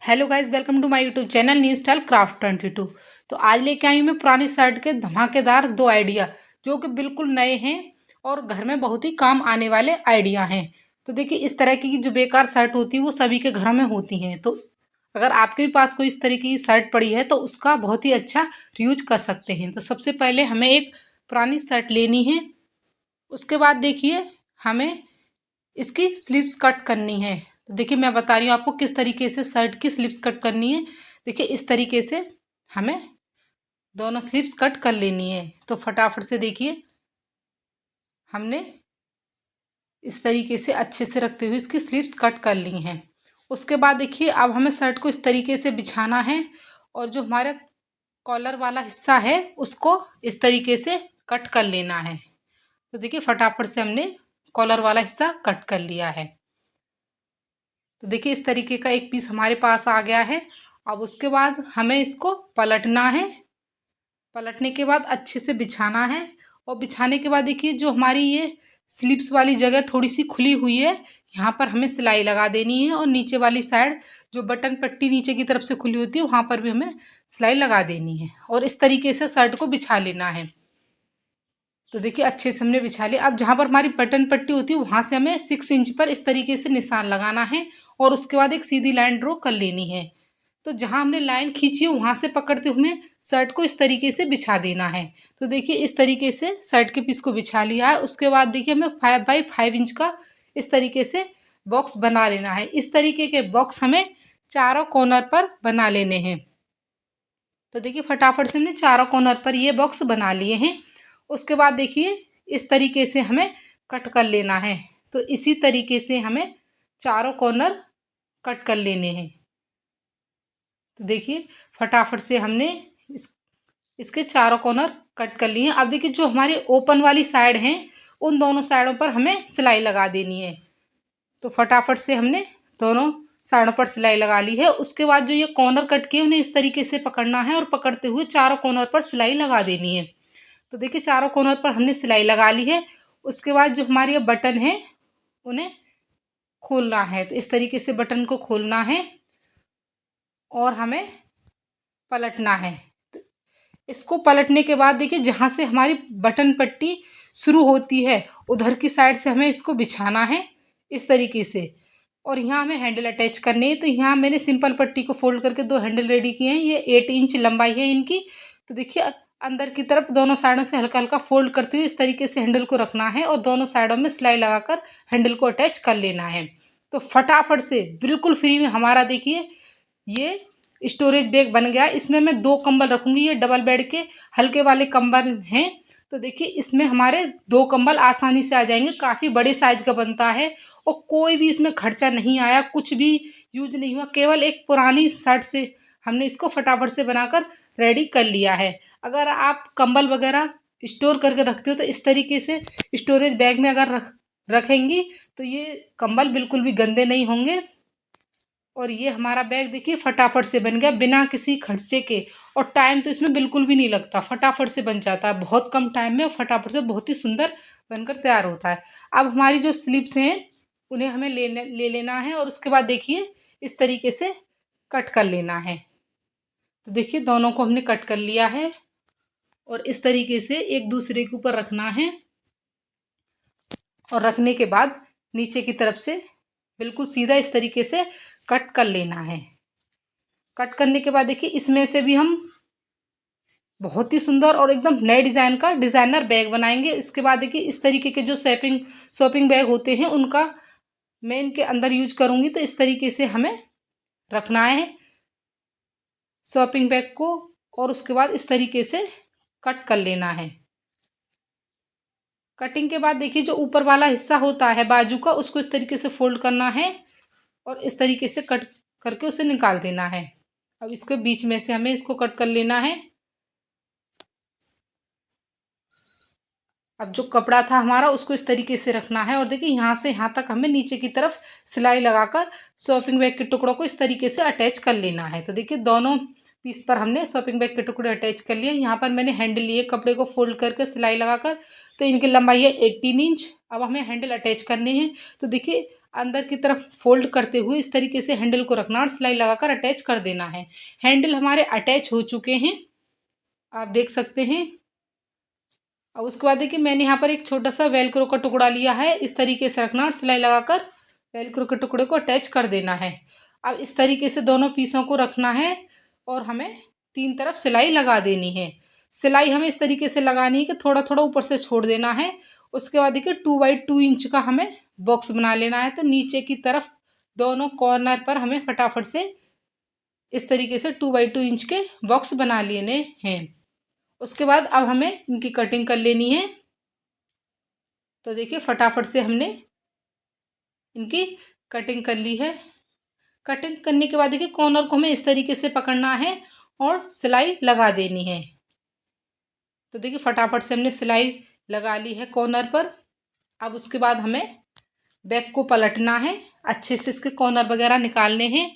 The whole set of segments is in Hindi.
Hello guys, welcome to my YouTube channel new style craft 22। तो आज लेके आई हूँ मैं पुरानी शर्ट के धमाकेदार दो आइडिया जो कि बिल्कुल नए हैं और घर में बहुत ही काम आने वाले आइडिया हैं। तो देखिए, इस तरह की जो बेकार शर्ट होती है वो सभी के घरों में होती हैं। तो अगर आपके भी पास कोई इस तरीके की शर्ट पड़ी है तो उसका बहुत ही अच्छा यूज कर सकते हैं। तो सबसे पहले हमें एक पुरानी शर्ट लेनी है। उसके बाद देखिए, हमें इसकी स्लीव्स कट करनी है। तो देखिए, मैं बता रही हूँ आपको किस तरीके से शर्ट की स्लीव्स कट करनी है। देखिए, इस तरीके से हमें दोनों स्लीव्स कट कर लेनी है। तो फटाफट से देखिए, हमने इस तरीके से अच्छे से रखते हुए इसकी स्लीव्स कट कर ली हैं। उसके बाद देखिए, अब हमें शर्ट को इस तरीके से बिछाना है और जो हमारा कॉलर वाला हिस्सा है उसको इस तरीके से कट कर लेना है। तो देखिए, फटाफट से हमने कॉलर वाला हिस्सा कट कर लिया है। तो देखिए, इस तरीके का एक पीस हमारे पास आ गया है। अब उसके बाद हमें इसको पलटना है। पलटने के बाद अच्छे से बिछाना है और बिछाने के बाद देखिए, जो हमारी ये स्लीव्स वाली जगह थोड़ी सी खुली हुई है, यहाँ पर हमें सिलाई लगा देनी है। और नीचे वाली साइड जो बटन पट्टी नीचे की तरफ से खुली होती है वहाँ पर भी हमें सिलाई लगा देनी है और इस तरीके से शर्ट को बिछा लेना है। तो देखिए, अच्छे से हमने बिछा लिया। अब जहाँ पर हमारी बटन पट्टी होती है वहाँ से हमें 6 इंच पर इस तरीके से निशान लगाना है और उसके बाद एक सीधी लाइन ड्रॉ कर लेनी है। तो जहाँ हमने लाइन खींची है वहाँ से पकड़ते हुए हमें शर्ट को इस तरीके से बिछा देना है। तो देखिए, इस तरीके से शर्ट के पीस को बिछा लिया है। उसके बाद देखिए, हमें 5 बाई 5 इंच का इस तरीके से बॉक्स बना लेना है। इस तरीके के बॉक्स हमें चारों कॉर्नर पर बना लेने हैं। तो देखिए, फटाफट से हमने चारों कॉर्नर पर ये बॉक्स बना लिए हैं। उसके बाद देखिए, इस तरीके से हमें कट कर लेना है। तो इसी तरीके से हमें चारों कॉर्नर कट कर लेने हैं। तो देखिए, फटाफट से हमने इस इसके चारों कॉर्नर कट कर लिए हैं। अब देखिए, जो हमारी ओपन वाली साइड हैं उन दोनों साइडों पर हमें सिलाई लगा देनी है। तो फटाफट से हमने दोनों साइडों पर सिलाई लगा ली है। उसके बाद जो ये कॉर्नर कट किए उन्हें इस तरीके से पकड़ना है और पकड़ते हुए चारों कॉर्नर पर सिलाई लगा देनी है। तो देखिए, चारों कॉर्नर पर हमने सिलाई लगा ली है। उसके बाद जो हमारे ये बटन है उन्हें खोलना है। तो इस तरीके से बटन को खोलना है और हमें पलटना है। तो इसको पलटने के बाद देखिए, जहाँ से हमारी बटन पट्टी शुरू होती है उधर की साइड से हमें इसको बिछाना है इस तरीके से। और यहाँ हमें हैंडल अटैच करनी है। तो यहाँ मैंने सिंपल पट्टी को फोल्ड करके दो हैंडल रेडी किए हैं। ये 8 इंच लंबाई है इनकी। तो देखिए, अंदर की तरफ दोनों साइडों से हल्का हल्का फोल्ड करते हुए इस तरीके से हैंडल को रखना है और दोनों साइडों में सिलाई लगाकर हैंडल को अटैच कर लेना है। तो फटाफट से बिल्कुल फ्री में हमारा देखिए, ये स्टोरेज बैग बन गया। इसमें मैं 2 कंबल रखूंगी। ये डबल बेड के हल्के वाले कंबल हैं। तो देखिए, इसमें हमारे 2 कंबल आसानी से आ जाएंगे। काफ़ी बड़े साइज का बनता है और कोई भी इसमें खर्चा नहीं आया, कुछ भी यूज नहीं हुआ। केवल एक पुरानी शर्ट से हमने इसको फटाफट से बनाकर रेडी कर लिया है। अगर आप कंबल वगैरह स्टोर करके रखते हो तो इस तरीके से स्टोरेज बैग में अगर रखेंगी तो ये कंबल बिल्कुल भी गंदे नहीं होंगे। और ये हमारा बैग देखिए, फटाफट से बन गया बिना किसी खर्चे के। और टाइम तो इसमें बिल्कुल भी नहीं लगता, फटाफट से बन जाता है बहुत कम टाइम में और फटाफट से बहुत ही सुंदर बनकर तैयार होता है। अब हमारी जो स्लीव्स हैं उन्हें हमें ले लेना है और उसके बाद देखिए, इस तरीके से कट कर लेना है। तो देखिए, दोनों को हमने कट कर लिया है और इस तरीके से एक दूसरे के ऊपर रखना है। और रखने के बाद नीचे की तरफ से बिल्कुल सीधा इस तरीके से कट कर लेना है। कट करने के बाद देखिए, इसमें से भी हम बहुत ही सुंदर और एकदम नए डिज़ाइन का डिज़ाइनर बैग बनाएंगे। इसके बाद देखिए, इस तरीके के जो शॉपिंग बैग होते हैं उनका मैं इनके अंदर यूज करूंगी। तो इस तरीके से हमें रखना है शॉपिंग बैग को और उसके बाद इस तरीके से कट कर लेना है। कटिंग के बाद देखिए, जो ऊपर वाला हिस्सा होता है बाजू का उसको इस तरीके से फोल्ड करना है और इस तरीके से कट करके उसे निकाल देना है। अब इसके बीच में से हमें इसको कट कर लेना है। अब जो कपड़ा था हमारा उसको इस तरीके से रखना है और देखिए, यहाँ से यहाँ तक हमें नीचे की तरफ सिलाई लगाकर शॉपिंग बैग के टुकड़ों को इस तरीके से अटैच कर लेना है। तो देखिए, दोनों पीस पर हमने शॉपिंग बैग के टुकड़े अटैच कर लिए। यहाँ पर मैंने हैंडल लिए कपड़े को फोल्ड करके सिलाई लगाकर। तो इनकी लंबाई है 18 इंच। अब हमें हैंडल अटैच करने हैं। तो देखिए, अंदर की तरफ फोल्ड करते हुए इस तरीके से हैंडल को रखना और सिलाई लगाकर अटैच कर देना है। हैंडल हमारे अटैच हो चुके हैं, आप देख सकते हैं। अब उसके बाद देखिए मैंने यहाँ पर एक छोटा सा वेलक्रो का टुकड़ा लिया है, इस तरीके से रखना और सिलाई लगाकर वेलक्रो के टुकड़े को अटैच कर देना है। अब इस तरीके से दोनों पीसों को रखना है और हमें 3 तरफ सिलाई लगा देनी है। सिलाई हमें इस तरीके से लगानी है कि थोड़ा थोड़ा ऊपर से छोड़ देना है। उसके बाद देखिए 2x2 इंच का हमें बॉक्स बना लेना है। तो नीचे की तरफ दोनों कॉर्नर पर हमें फटाफट से इस तरीके से 2x2 इंच के बॉक्स बना लेने हैं। उसके बाद अब हमें इनकी कटिंग कर लेनी है। तो देखिए फटाफट से हमने इनकी कटिंग कर ली है। कटिंग करने के बाद देखिए कॉर्नर को हमें इस तरीके से पकड़ना है और सिलाई लगा देनी है। तो देखिए फटाफट से हमने सिलाई लगा ली है कॉर्नर पर। अब उसके बाद हमें बैक को पलटना है, अच्छे से इसके कॉर्नर वगैरह निकालने हैं।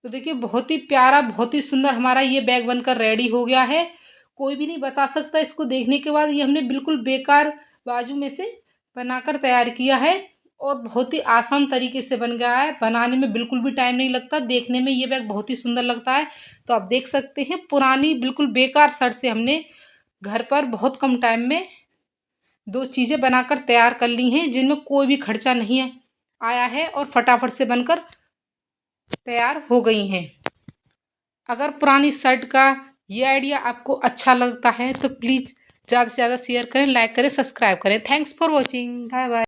तो देखिए बहुत ही प्यारा, बहुत ही सुंदर हमारा ये बैग बनकर रेडी हो गया है। कोई भी नहीं बता सकता इसको देखने के बाद ये हमने बिल्कुल बेकार बाजू में से बनाकर तैयार किया है और बहुत ही आसान तरीके से बन गया है। बनाने में बिल्कुल भी टाइम नहीं लगता, देखने में ये बैग बहुत ही सुंदर लगता है। तो आप देख सकते हैं पुरानी बिल्कुल बेकार शर्ट से हमने घर पर बहुत कम टाइम में 2 चीज़ें बनाकर तैयार कर ली हैं, जिनमें कोई भी खर्चा नहीं आया है और फटाफट से बनकर तैयार हो गई हैं। अगर पुरानी शर्ट का ये आइडिया आपको अच्छा लगता है तो प्लीज़ ज़्यादा से ज़्यादा शेयर करें, लाइक करें, सब्सक्राइब करें। Thanks for watching, bye bye.